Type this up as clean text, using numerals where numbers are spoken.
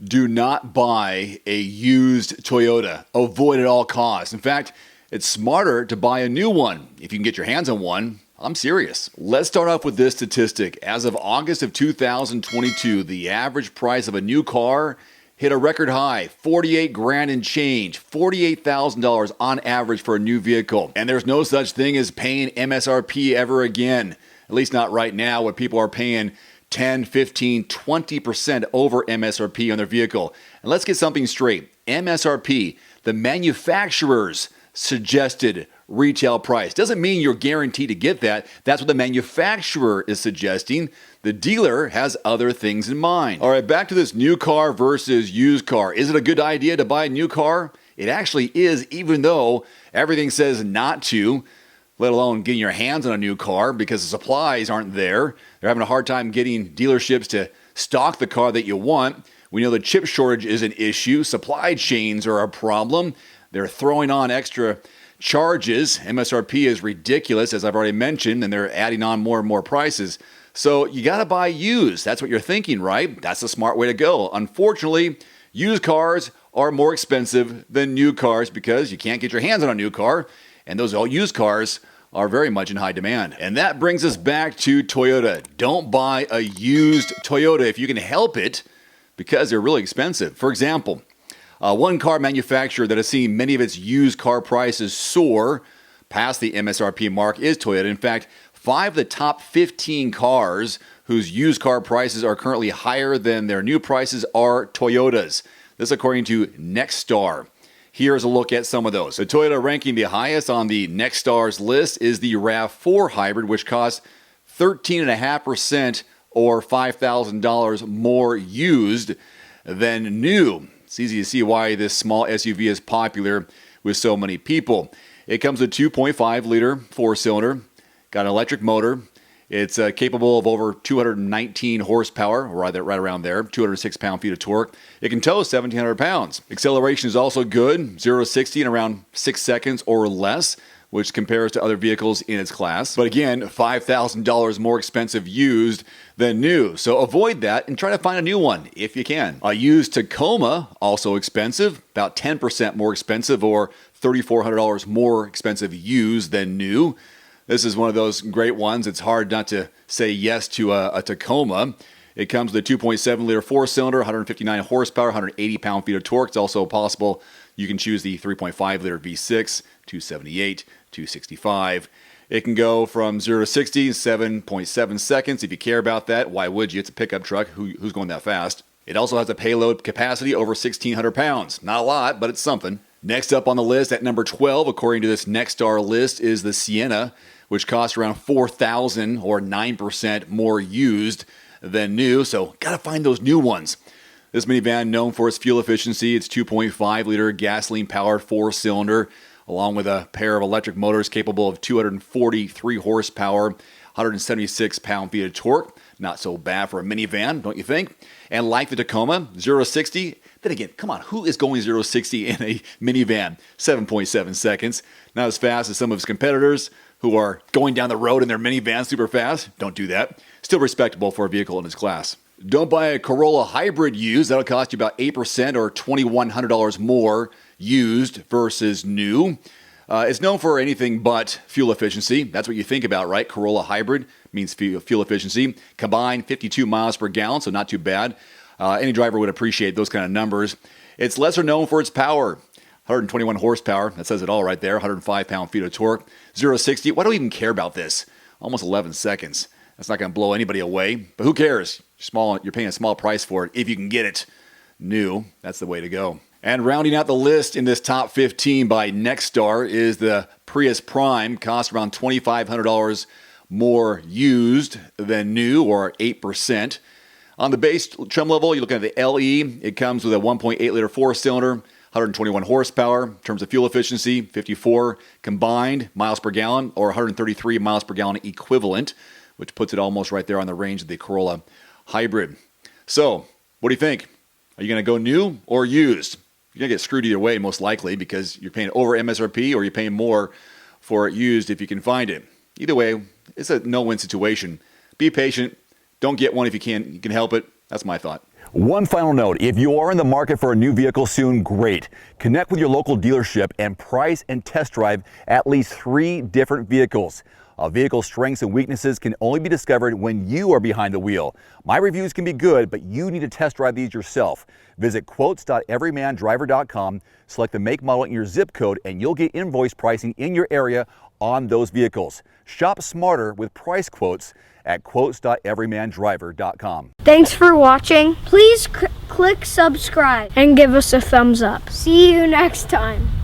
Do not buy a used Toyota. Avoid at all costs. In fact, it's smarter to buy a new one. If you can get your hands on one, I'm serious. Let's start off with this statistic. As of August of 2022, the average price of a new car hit a record high, 48 grand and change, $48,000 on average for a new vehicle. And there's no such thing as paying MSRP ever again, at least not right now, when people are paying 10, 15, 20% over MSRP on their vehicle. And let's get something straight. MSRP, the manufacturer's suggested retail price. Doesn't mean you're guaranteed to get that. That's what the manufacturer is suggesting. The dealer has other things in mind. All right, back to this new car versus used car. Is it a good idea to buy a new car? It actually is, even though everything says not to, let alone getting your hands on a new car because the supplies aren't there. They're having a hard time getting dealerships to stock the car that you want. We know the chip shortage is an issue. Supply chains are a problem. They're throwing on extra charges. MSRP is ridiculous, as I've already mentioned, and they're adding on more and more prices. So you got to buy used. That's what you're thinking, right? That's the smart way to go. Unfortunately, used cars are more expensive than new cars because you can't get your hands on a new car, and those old used cars are very much in high demand. And that brings us back to Toyota. Don't buy a used Toyota if you can help it because they're really expensive. For example, one car manufacturer that has seen many of its used car prices soar past the MSRP mark is Toyota. In fact, 5 of the top 15 cars whose used car prices are currently higher than their new prices are Toyotas. This according to Nexstar. Here's a look at some of those. The Toyota ranking the highest on the Nexstar's list is the RAV4 hybrid, which costs 13.5% or $5,000 more used than new. It's easy to see why this small SUV is popular with so many people. It comes with a 2.5-liter four-cylinder, got an electric motor. It's capable of over 219 horsepower, or right around there, 206 pound-feet of torque. It can tow 1,700 pounds. Acceleration is also good, 0 to 60 in around 6 seconds or less, which compares to other vehicles in its class. But again, $5,000 more expensive used than new. So avoid that and try to find a new one if you can. A used Tacoma, also expensive, about 10% more expensive or $3,400 more expensive used than new. This is one of those great ones. It's hard not to say yes to a Tacoma. It comes with a 2.7-liter four-cylinder, 159 horsepower, 180 pound-feet of torque. It's also possible you can choose the 3.5-liter V6, 278, 265. It can go from 0 to 60 in 7.7 seconds. If you care about that, why would you? It's a pickup truck. Who's going that fast? It also has a payload capacity over 1,600 pounds. Not a lot, but it's something. Next up on the list at number 12, according to this Nexstar list, is the Sienna, which costs around $4,000 or 9% more used than new. So gotta find those new ones. This minivan, known for its fuel efficiency, it's 2.5-liter gasoline-powered four-cylinder, along with a pair of electric motors capable of 243 horsepower, 176 pound-feet of torque. Not so bad for a minivan, don't you think? And like the Tacoma, 0 to 60, then again, come on, who is going 0 to 60 in a minivan? 7.7 seconds. Not as fast as some of its competitors who are going down the road in their minivan super fast. Don't do that. Still respectable for a vehicle in its class. Don't buy a Corolla hybrid used. That'll cost you about 8% or $2,100 more used versus new. It's known for anything but fuel efficiency. That's what you think about, right? Corolla hybrid means fuel efficiency. Combined 52 miles per gallon, so not too bad. Any driver would appreciate those kind of numbers. It's lesser known for its power. 121 horsepower, that says it all right there. 105 pound-feet of torque. 0 to 60, why do we even care about this? Almost 11 seconds. That's not going to blow anybody away, but who cares? You're paying a small price for it if you can get it new. That's the way to go. And rounding out the list in this top 15 by Nexstar is the Prius Prime. Costs around $2,500 more used than new, or 8%. On the base trim level, you're looking at the LE. It comes with a 1.8-liter four-cylinder, 121 horsepower. In terms of fuel efficiency, 54 combined miles per gallon, or 133 miles per gallon equivalent, which puts it almost right there on the range of the Corolla hybrid. So, what do you think? Are you going to go new or used? You're going to get screwed either way, most likely, because you're paying over MSRP or you're paying more for it used if you can find it. Either way, it's a no-win situation. Be patient. Don't get one if you can help it. That's my thought. One final note, if you are in the market for a new vehicle soon, great. Connect with your local dealership and price and test drive at least 3 different vehicles. A vehicle's strengths and weaknesses can only be discovered when you are behind the wheel. My reviews can be good, but you need to test drive these yourself. Visit quotes.everymandriver.com, select the make, model, and your zip code, and you'll get invoice pricing in your area on those vehicles. Shop smarter with price quotes at quotes.everymandriver.com. Thanks for watching. Please click subscribe and give us a thumbs up. See you next time.